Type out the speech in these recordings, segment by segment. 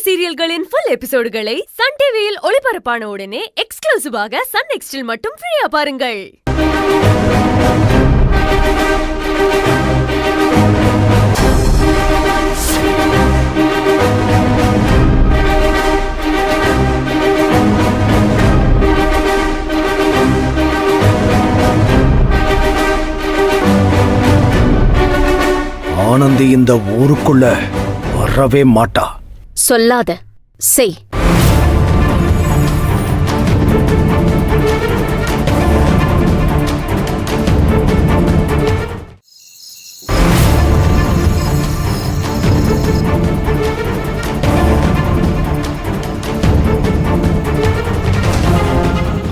சீரியல்களின் full எபிசோடுகளை Sun டிவியில் ஒளிபரப்பான உடனே எக்ஸ்க்ளூசிவாக சன் நெக்ஸ்டில் மட்டும் ஃப்ரீயா பாருங்கள். ஆனந்தி இந்த ஊருக்குள்ள வரவே மாட்டா. சொல்லாத, செய்.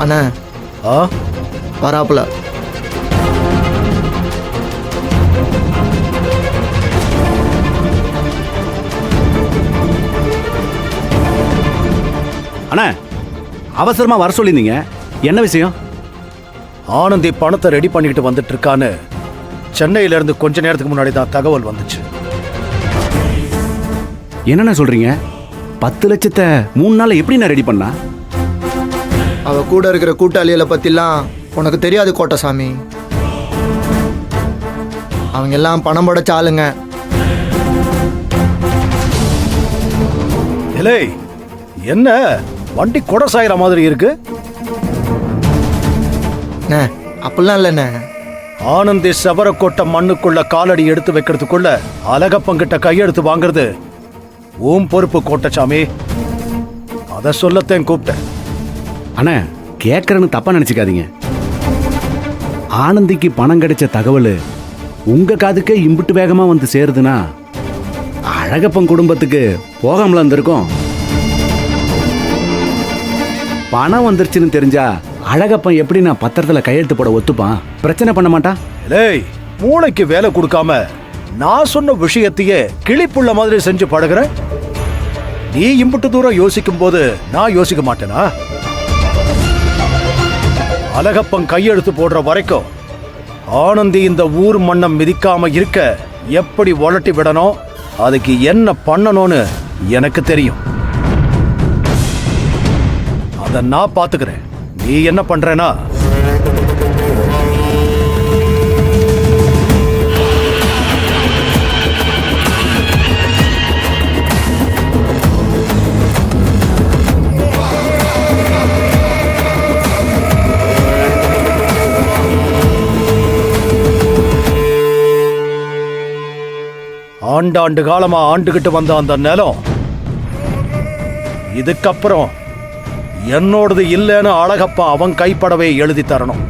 அண்ணா வராப்புல. அண்ணா, அவசரமா வர சொல்லிருந்தீங்க, என்ன விஷயம்? ஆனந்தி பணத்தை ரெடி பண்ணிக்கிட்டு வந்துட்டு இருக்கான்னு சென்னையில இருந்து கொஞ்ச நேரத்துக்கு முன்னாடி தான் தகவல் வந்துச்சு. என்னண்ணா சொல்றீங்க? 10 லட்சத்தை 3 நாள்ல எப்படி நான் ரெடி பண்ணா? அவ கூட இருக்கிற கூட்டாளிகளை பத்திலாம் உனக்கு தெரியாது கோட்டசாமி. அவங்க எல்லாம் பணம் படைச்ச ஆளுங்க. இலே, என்ன வண்டி கொடை சாயிற மாதிரி இருக்கு? அப்படிலாம் இல்லைண்ணே. ஆனந்தி செவரக்கோட்டை மண்ணுக்குள்ள காலடி எடுத்து வைக்கிறதுக்குள்ள அழகப்பங்கிட்ட கையெடுத்து வாங்குறது உன் பொறுப்பு கோட்டசாமி. அத சொல்லத்தேன் கூப்பிட்டேன். அண்ணா, கேட்கறன்னு தப்பா நினைச்சுக்காதீங்க. ஆனந்திக்கு பணம் கிடைச்ச தகவல் உங்க காதுக்கே இம்புட்டு வேகமா வந்து சேருதுன்னா அழகப்பன் குடும்பத்துக்கு போகாமல இருந்திருக்கும். பணம் வந்துருச்சுன்னு தெரிஞ்சா அழகப்பன் எப்படி நான் பத்திரத்துல கையெழுத்து போட ஒத்துப்பான்? பிரச்சனை பண்ண மாட்டான். ஏய், மூளைக்கு வேலை கொடுக்காம நான் சொன்ன விஷயத்தையே கிளிப்புள்ள மாதிரி செஞ்சு பழகுற. நீ இம்புட்டு தூரம் யோசிக்கும் போது நான் யோசிக்க மாட்டேனா? அழகப்பன் கையெழுத்து போடுற வரைக்கும் ஆனந்தி இந்த ஊர் மண்ணை மிதிக்காம இருக்க எப்படி வளட்டி விடணும், அதுக்கு என்ன பண்ணணும்னு எனக்கு தெரியும். அத நான் பாத்துக்கிறேன். நீ என்ன பண்றேனா? ஆண்டாண்டு காலமா ஆண்டுகிட்டு வந்த அந்த நிலம் இதுக்கப்புறம் என்னோடது இல்லைன்னு அழகப்பா அவன் கைப்படவே எழுதி தரணும்.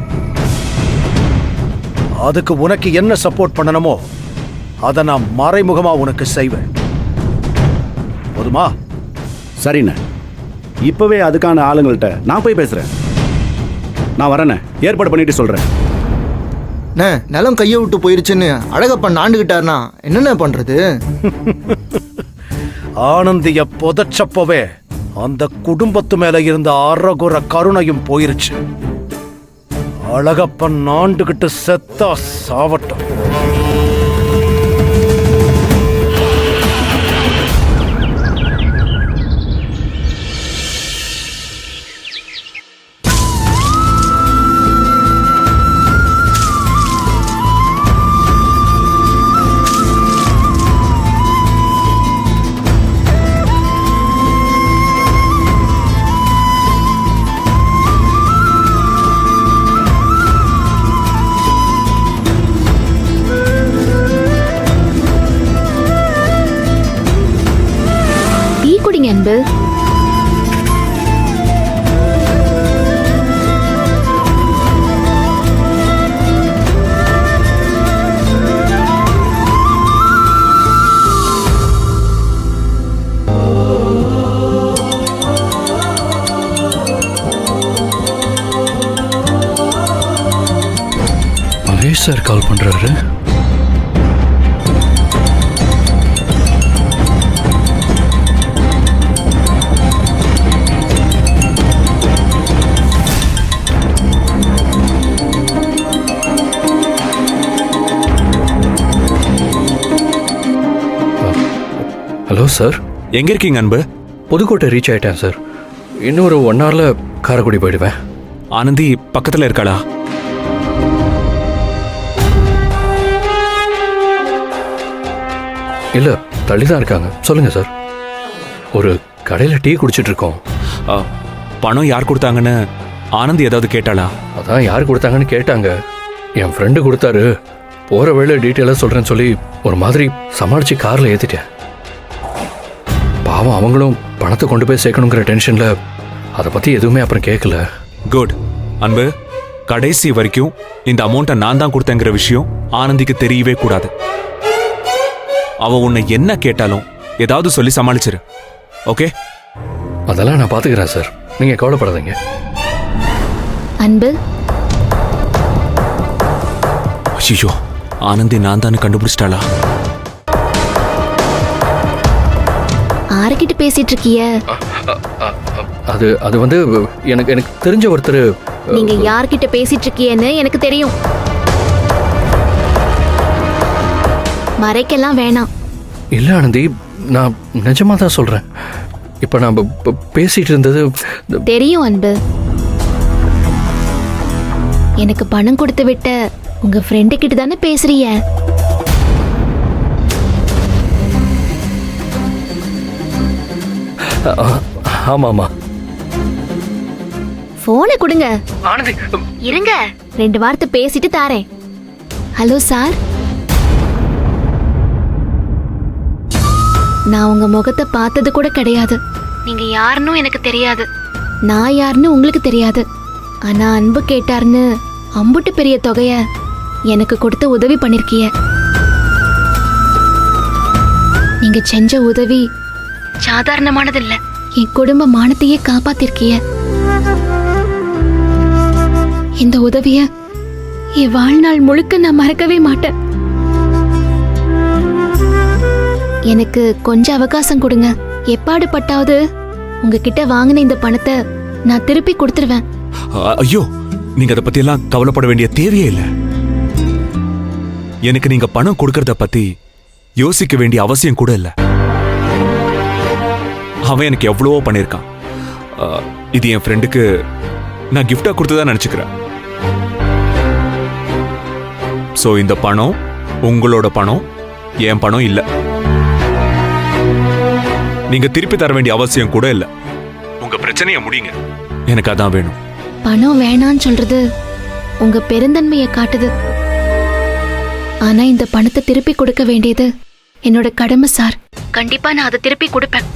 அதுக்கு உனக்கு என்ன சப்போர்ட் பண்ணணுமோ அதை நான் மறைமுகமா உனக்கு செய்வேன். போதுமா? சரிண்ணே, இப்பவே அதுக்கான ஆளுங்கள்ட்ட நான் போய் பேசுறேன். நான் வரேண்ணே, ஏற்பாடு பண்ணிட்டு சொல்றேன். நிலம் கையை விட்டு போயிருச்சுன்னு அழகப்பன் ஆண்டுகிட்டாருனா என்னென்ன பண்றது? ஆனந்திய புதைச்சப்பவே அந்த குடும்பத்து மேல இருந்த அறகுற கருணையும் போயிருச்சு. அழகப்பன் ஆண்டுகிட்டு செத்தா சாவட்டும். அன்பு, மகேஷ் சார் கால் பண்றாரு. Hello sir. எங்க இருக்கீங்க அன்பு? புதுக்கோட்டை ரீச் ஆயிட்டேன் சார். இன்னொரு 1 ஹவர்ல காரைக்குடி போயிடுவேன். ஆனந்தி பக்கத்துல இருக்காளா? இல்ல, தள்ளி தான் இருக்காங்க. சொல்லுங்க சார். ஒரு கடையில் டீ குடிச்சிட்டு இருக்கோம். பணம் யார் கொடுத்தாங்கன்னு ஆனந்தி ஏதாவது கேட்டாளா? அதான் யார் கொடுத்தாங்கன்னு கேட்டாங்க. என் ஃப்ரெண்டு கொடுத்தாரு. போகிற வேலை டீட்டெயிலாக சொல்கிறேன்னு சொல்லி ஒரு மாதிரி சமாளித்து காரில் ஏற்றிட்டேன். பாவம், அவங்களும் பணத்தை கொண்டு போய் சேர்க்கணுங்கிற டென்ஷனில் அதை பற்றி எதுவுமே அப்புறம் கேட்கல. குட். அன்பு, கடைசி வரைக்கும் இந்த அமௌண்ட்டை நான் தான் கொடுத்தேங்கிற விஷயம் ஆனந்திக்கு தெரியவே கூடாது. அவ உன்னை என்ன கேட்டாலும் ஏதாவது சொல்லி சமாளிச்சிரு. ஓகே? அதெல்லாம் நான் பார்த்துக்கிறேன் சார், நீங்கள் கவலைப்படாதீங்க. அன்பு, ஐயோ, ஆனந்தி நான் தானே கண்டுபிடிச்சிட்டாளா? ஆறுகிட்ட பேசிட்டு இருக்கிய? அது அது வந்து எனக்கு எனக்கு தெரிஞ்ச ஒருத்தர். நீங்க யார்கிட்ட பேசிட்டு இருக்கீன்னு எனக்கு தெரியும். மறைக்கெல்லாம் வேணாம். இல்லை ஆனந்தி, நான் நிஜமாக தான் சொல்கிறேன். இப்போ நான் பேசிகிட்டு இருந்தது தெரியும் அன்பு. எனக்கு பணம் கொடுத்து விட்ட உங்க ஃப்ரெண்டு கிட்ட தானே பேசுறீங்க. ஆமாம்மா. போனை கொடுங்க. ஆனந்தி, இருங்க, 2 வார்த்தை பேசிட்டு தாரேன். ஹலோ சார், நான் உங்க முகத்தை பார்த்தது கூட கிடையாது. நீங்க யாருன்னு எனக்கு தெரியாது, நான் யாருன்னு உங்களுக்கு தெரியாது. ஆனா அன்பு கேட்டார்னு அம்புட்டு பெரிய தொகைய எனக்கு கொடுத்து உதவி பண்ணிருக்கீங்க. நீங்க செஞ்ச உதவி சாதாரணமானது இல்ல. என் குடும்ப மானத்தையே காப்பாத்திருக்கீங்க. இந்த உதவிய என் வாழ்நாள் முழுக்க நான் மறக்கவே மாட்டேன். எனக்கு கொஞ்சம் அவகாசம் கொடுங்க. எப்பாடு பட்டாவது உங்ககிட்ட வாங்கின இந்த பணத்தை நான் திருப்பி கொடுத்துருவேன். ஐயோ, நீங்க அதை பத்தி எல்லாம் கவலைப்பட வேண்டிய தேவையே இல்லை. எனக்கு நீங்க பணம் கொடுக்கறத பத்தி யோசிக்க வேண்டிய அவசியம் கூட இல்லை. அவன் எனக்கு எவ்வளவோ பண்ணியிருக்கான். இது என் ஃப்ரெண்டுக்கு நான் கிஃப்டா கொடுத்ததா நினைச்சுக்கிறேன். சோ இந்த பணம் உங்களோட பணம், என் பணம் இல்ல. நீங்க திருப்பி தர வேண்டிய அவசியம் கூட இல்ல. உங்க பிரச்சனையை முடிங்க, எனக்கு அதான் வேணும். பணம் வேணான்னு சொல்றது உங்க பெருந்தன்மையை காட்டுது. ஆனா இந்த பணத்தை திருப்பி கொடுக்க வேண்டியது என்னோட கடமை சார். கண்டிப்பா நான் அதை திருப்பி கொடுப்பேன்.